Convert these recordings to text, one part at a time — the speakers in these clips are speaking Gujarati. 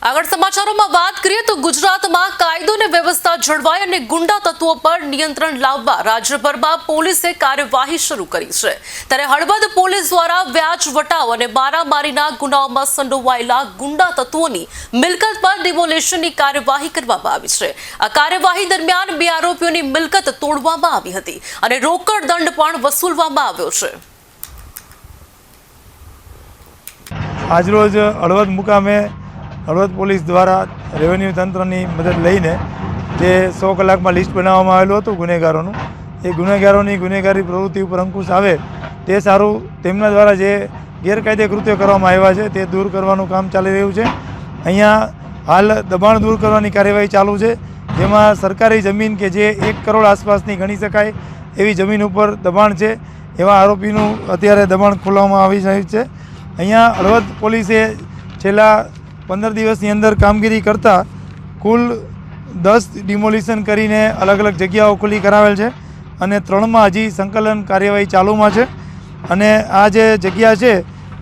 આગળ સમાચારોમાં વાત કરીએ તો ગુજરાતમાં કાયદો અને વ્યવસ્થા જળવાય અને ગુંડા તત્વો પર નિયંત્રણ લાવવા રાજ્યભરમાં પોલીસે કાર્યવાહી શરૂ કરી છે। ત્યારે હળવદ પોલીસ દ્વારા વ્યાજ વટાવ અને મારામારીના ગુનાઓમાં સંડોવાયેલા ગુંડા તત્વોની મિલકત પર ડિમોલેશનની કાર્યવાહી કરવામાં આવી છે। આ કાર્યવાહી દરમિયાન 2 આરોપીઓની મિલકત તોડવામાં આવી હતી અને રોકડ દંડ પણ વસૂલવામાં આવ્યો છે। આજરોજ હળવદ મુકામે હળવદ પોલીસ દ્વારા રેવન્યુ તંત્રની મદદ લઈને જે 100 કલાકમાં લિસ્ટ બનાવવામાં આવેલું હતું ગુનેગારોનું, એ ગુનેગારોની ગુનેગારી પ્રવૃત્તિ ઉપર અંકુશ આવે તે સારું તેમના દ્વારા જે ગેરકાયદે કૃત્યો કરવામાં આવ્યા છે તે દૂર કરવાનું કામ ચાલી રહ્યું છે। અહીંયા હાલ દબાણ દૂર કરવાની કાર્યવાહી ચાલુ છે, જેમાં સરકારી જમીન કે જે 1 કરોડ આસપાસની ગણી શકાય એવી જમીન ઉપર દબાણ છે, એવા આરોપીનું અત્યારે દબાણ ખોલવામાં આવી રહ્યું છે। અહીંયા હળવદ પોલીસે છેલ્લા 15 દિવસની અંદર કામગીરી કરતાં કુલ 10 ડિમોલિશન કરીને અલગ અલગ જગ્યાઓ ખુલ્લી કરાવેલ છે અને 3માં હજી સંકલન કાર્યવાહી ચાલુમાં છે। અને આ જે જગ્યા છે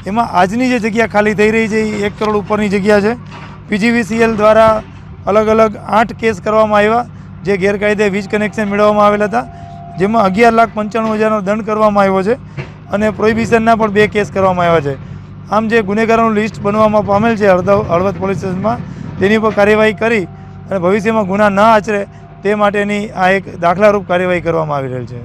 એમાં આજની જે જગ્યા ખાલી થઈ રહી છે એ 1 કરોડ ઉપરની જગ્યા છે। PGVCL દ્વારા અલગ અલગ 8 કેસ કરવામાં આવ્યા જે ગેરકાયદે વીજ કનેક્શન મેળવવામાં આવેલા હતા, જેમાં 11,95,000નો દંડ કરવામાં આવ્યો છે અને પ્રોહિબિશનના પણ 2 કેસ કરવામાં આવ્યા છે। આમ જે ગુનેગારોનું લિસ્ટ બનવામાં પામેલ છે હળવદ પોલીસ સ્ટેશનમાં, તેની પર કાર્યવાહી કરી અને ભવિષ્યમાં ગુના ન આચરે તે માટેની આ એક દાખલારૂપ કાર્યવાહી કરવામાં આવી રહેલ છે।